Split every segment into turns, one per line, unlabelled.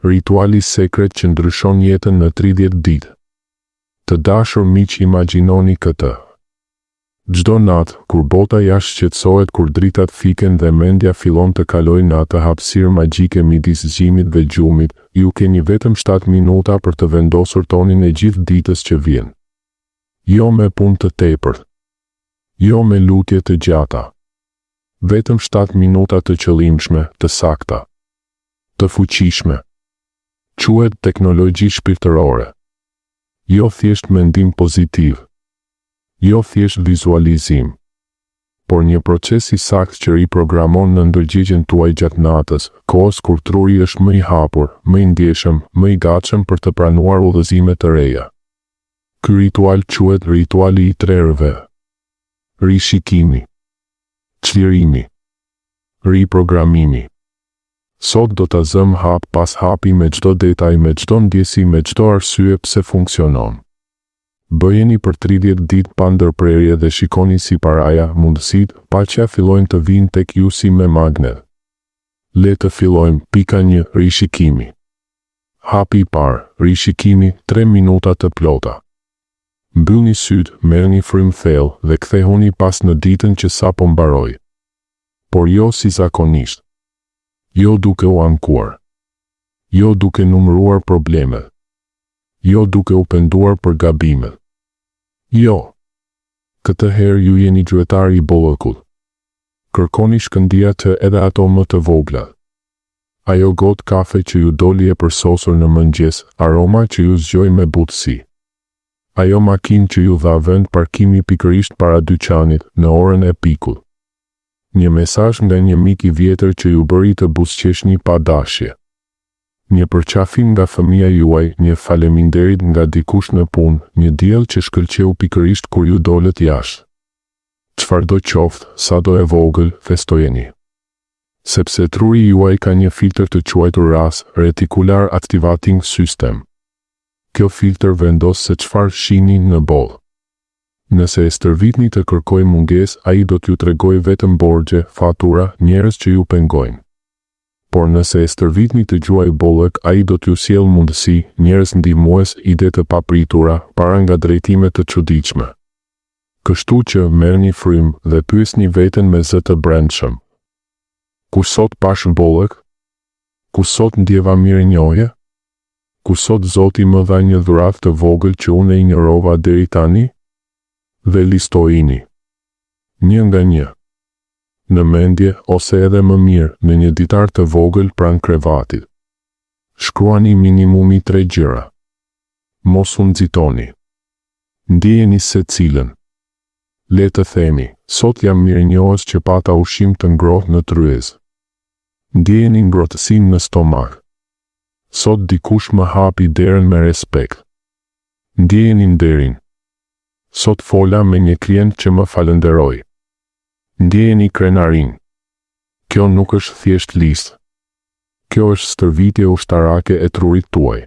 Rituali sekret që ndryshon jetën në 30 ditë. Të dashur miq, imagjinoni këtë. Çdo natë, kur bota jashtë qetësohet, kur dritat fiken dhe mendja fillon të kalojë në atë hapësirë magjike midis zgjimit dhe gjumit, ju keni vetëm 7 minuta për të vendosur tonin e gjithë ditës që vjen. Jo me punë të tepërt. Jo me lutje të gjata. Vetëm 7 minuta të qëllimshme, të sakta, të fuqishme. Quhet teknologji shpirtërore. Jo thjesht mendim pozitiv. Jo thjesht vizualizim. Por një proces i saktë që riprogramon në ndërgjegjen tuaj gjatë natës, kohës kur truri është më i hapur, më i ndjeshëm, më i gatshëm për të pranuar udhëzime të reja. Ky ritual quhet rituali i 3 R-ve. Rishikimi, çlirimi, riprogramimi. Sot do ta zëm hap pas hapi me çdo detaj, me çdo ndjesi, me çdo arsye pse funksionon. Bëjeni për 30 ditë pa ndërprerje dhe shikoni si paraja, mundësitë, paqja fillojnë të vinë tek ju si me magnet. Le të fillojmë. Pika 1. Rishikimi. Hapi i parë. Rishikimi, 3 minuta të plota. Mbyllni sytë, merrni frymë thellë dhe kthehuni pas në ditën që sapo mbaroi. Por jo si zakonisht. Jo duke u ankuar. Jo duke numëruar problemet. Jo duke u penduar për gabimet. Jo. Këtë herë ju jeni gjuetari i bollëkut. Kërkoni shkëndija të edhe ato më të vogla. Ajo gotë kafe që ju doli e përsosur në mëngjes, aroma që ju zgjoi me butësi. Ajo makinë që ju dha vend parkimi pikërisht para dyqanit në orën e pikut. Një mesazh nga një mik i vjetër që ju bëri të buzëqeshni pa dashje. Një përqafim nga fëmia juaj, një faleminderit nga dikush në punë, një diell që shkëlqeu pikërisht kur ju dolët jashtë. Çfarëdo qoftë, sado e vogël, festojeni. Sepse truri juaj ka një filtr të quajtur RAS, Reticular Activating System. Kjo filtr vendos se çfarë shihni në boll. Nëse e stërvitni të kërkoj mungesë, ai do t'ju tregojë vetëm borxhe, fatura, njerëz që ju pengojnë. Por nëse e stërvitni të gjuaj bollëk, ai do t'ju sjellë mundësi, njerëz ndihmues, ide të papritura, para nga drejtime të çuditshme. Kështu që merrni frymë dhe pyesni veten me zë të brendshëm. Ku sot pash bollëk? Ku sot ndjeva mirënjohje? Ku sot Zoti më dha një dhuratë të vogël që unë e injorova deri tani? Dhe listojini. Një nga një. Në mendje ose edhe më mirë në një ditar të vogël pranë krevatit. Shkruani minimumi 3 gjëra. Mos u nxitoni. Ndjeni secilën. Le të themi, sot jam mirënjohës që pata ushqim të ngrohtë në tryezë. Ndjeni ngrohtësinë në stomak. Sot dikush më hapi derën me respekt. Ndjeni nderin. Sot fola me një klient që më falenderoi. Ndjeni krenarin. Kjo nuk është thjesht listë. Kjo është stërvitje ushtarake e trurit tuaj.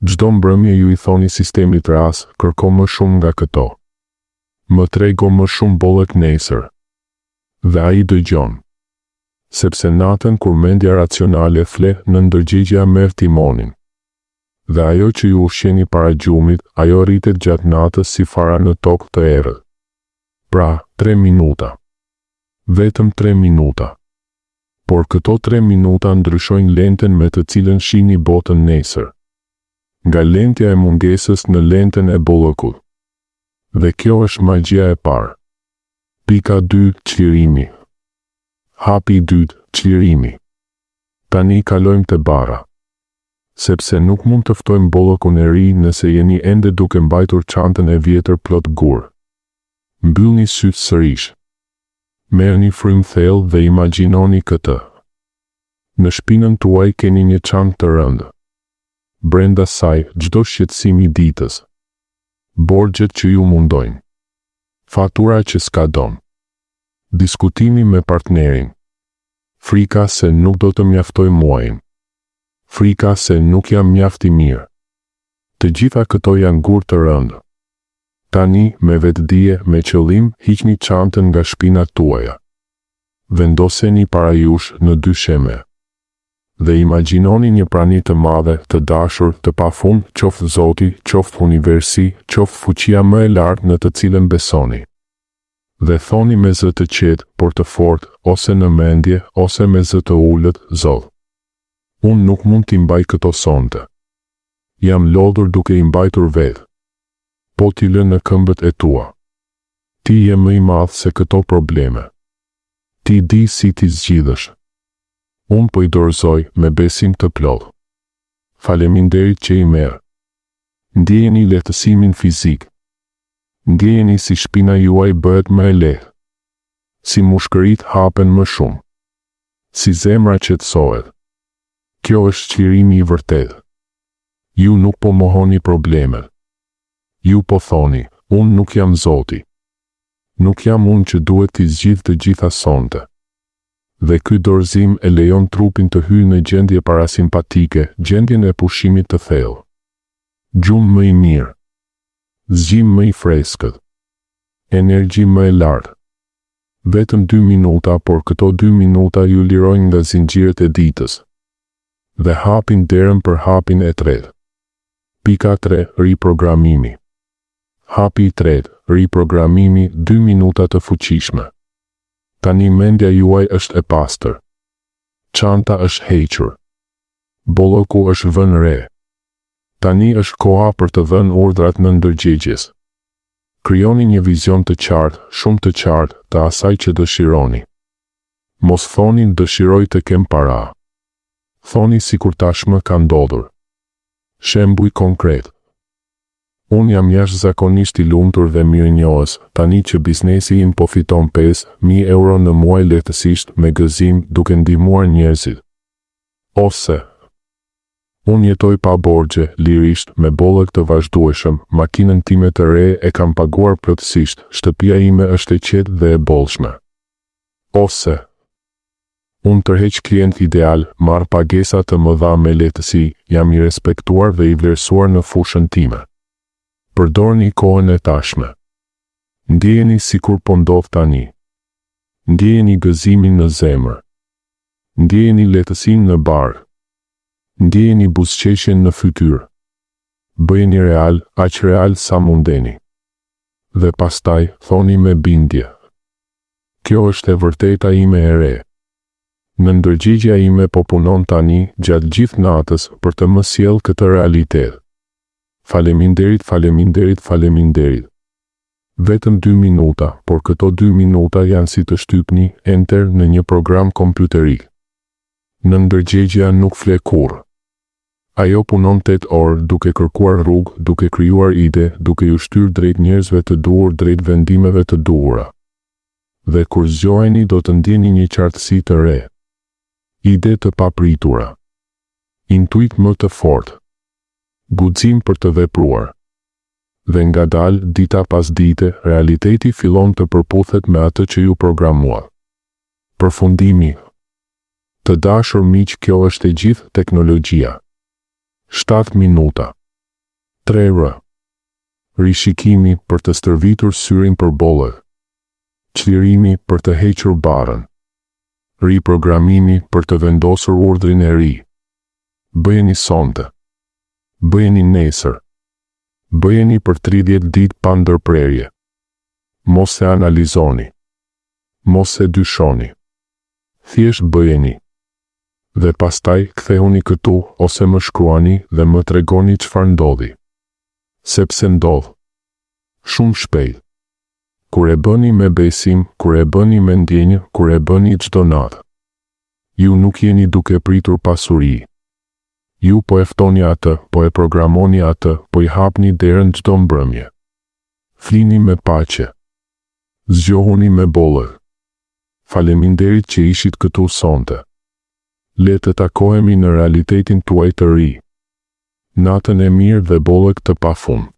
Çdo mbrëmje ju i thoni sistemit RAS, kërko më shumë nga këto. Më trego më shumë bollëk nesër. Dhe ai dëgjon. Sepse natën kur mendja racionale fle, në ndërgjegja merr timonin. Dhe ajo që ju ushqeni para gjumit, ajo rritet gjatë natës si fara në tokë të errët. Pra, 3 minuta. Vetëm 3 minuta. Por këto 3 minuta ndryshojnë lenten me të cilën shihni botën nesër. Nga lentja e mungesës në lenten e bollëkut. Dhe kjo është magjia e parë. Pika 2. Çlirimi. Hapi i dytë. Çlirimi. Tani kalojmë te bara. Sepse nuk mund të ftojmë bollëkun e ri nëse jeni ende duke mbajtur çantën e vjetër plot gur. Mbyllni sytë sërish. Merrni frymë thellë dhe imagjinoni këtë. Në shpinën tuaj keni një çantë të rëndë. Brenda saj, çdo shqetësim i ditës. Borxhet që ju mundojnë. Fatura që s'ka don. Diskutimi me partnerin. Frika se nuk do të mjaftoj muajin. Frika se nuk jam mjaft i mirë. Të gjitha këto janë gur të rëndë. Tani, me vetëdije, me qëllim, hiqni çantën nga shpinat tuaja. Vendoseni para jush në 2 sheme. Dhe imagjinoni një prani të madhe, të dashur, të pafund, qoftë Zoti, qoftë universi, qoftë fuqia më e lartë në të cilën besoni. Dhe thoni me zë të qetë, por të fortë, ose në mendje, ose me zë të ullët, Zot. Unë nuk mund t'i mbaj këto sonte. Jam lodhur duke i mbajtur vetë. Po t'i lë në këmbët e tua. Ti je më i madh se këto probleme. Ti di si t'i zgjidhësh. Unë po i dorëzoj me besim të plotë. Faleminderit që i merr. Ndjeni lehtësimin fizik. Ndjeni si shpina juaj bëhet më e lehtë. Si mushkërit hapen më shumë. Si zemra qetësohet. Kjo është qlirimi i vërtetë. Ju nuk po mohoni problemet. Ju po thoni, unë nuk jam Zoti. Nuk jam unë që duhet t'i zgjidh të gjitha sonte. Dhe ky dorëzim e lejon trupin të hyjë në gjendje parasimpatike, gjendjen e pushimit të thellë. Gjumë më i mirë. Zgjim më i freskët. Energji më e lartë. Vetëm 2 minuta, por këto 2 minuta ju lirojnë nga zinxhirët e ditës. Dhe hapin derën për hapin e tretë. Pika 3. Riprogramimi. Hapi i tretë, riprogramimi, 2 minuta të fuqishme. Tani mendja juaj është e pastër. Çanta është hequr. Bolloku është vënë re. Tani është koha për të dhënë urdhrat në ndërgjegjes. Krijoni një vizion të qartë, shumë të qartë, të asaj që dëshironi. Mos thoni dëshiroj të kem para. Thoni sikur tashmë ka ndodhur. Shembuj konkret. Unë jam jashtëzakonisht i lumtur dhe mirënjohës, tani që biznesi im po fiton 5.000 euro në muaj lehtësisht me gëzim duke ndihmuar njerëzit. Ose, unë jetoj pa borxhe, lirisht, me bollëk të vazhdueshëm, makinën time të re e kam paguar plotësisht, shtëpia ime është e qetë dhe e bollshme. Ose, unë tërheq klient ideal, marr pagesa të mëdha me lehtësi, jam i respektuar dhe i vlerësuar në fushën time. Përdorni kohën e tashme. Ndjeni sikur po ndodh tani. Ndjeni gëzimin në zemër. Ndjeni lehtësinë në bark. Ndjeni buzëqeshjen në fytyrë. Bëjeni real, aq real sa mundeni. Dhe pastaj thoni me bindje. Kjo është e vërteta ime e re. Në ndërgjegja ime po punon tani gjatë gjithë natës për të më sjellë këtë realitet. Faleminderit, faleminderit, faleminderit. Vetëm 2 minuta, por këto 2 minuta janë si të shtypni enter në një program kompjuterik. Në ndërgjegja nuk fle kurrë. Ajo punon 8 orë duke kërkuar rrugë, duke krijuar ide, duke ju shtyrë drejt njerëzve të duhur, drejt vendimeve të duhura. Dhe kur zgjoheni do të ndjeni një qartësi të re. Ide të papritura. Intuit më të fortë. Guxim për të vepruar. Dhe ngadalë, dita pas dite, realiteti fillon të përputhet me atë që ju programua. Përfundimi. Të dashur miq, kjo është e gjithë teknologjia. 7 minuta. 3R. Rishikimi për të stërvitur syrin për bollë. Çlirimi për të hequr barrën. Riprogramimi për të vendosur urdhrin e ri. Bëjeni sonte. Bëjeni nesër. Bëjeni për 30 ditë pa ndërprerje. Mos e analizoni. Mos e dyshoni. Thjesht bëjeni. Dhe pastaj kthehuni këtu ose më shkruani dhe më tregoni çfarë ndodhi. Sepse ndodh. Shumë shpejt. Kur e bëni me besim, kur e bëni me ndjenjë, kur e bëni çdo natë. Ju nuk jeni duke pritur pasuri. Ju po e ftoni atë, po e programoni atë, po i hapni derën çdo mbrëmje. Flini me paqe. Zgjohuni me bollë. Faleminderit që ishit këtu sonte. Le të takohemi në realitetin tuaj të ri. Natën e mirë dhe bollëk të pafund.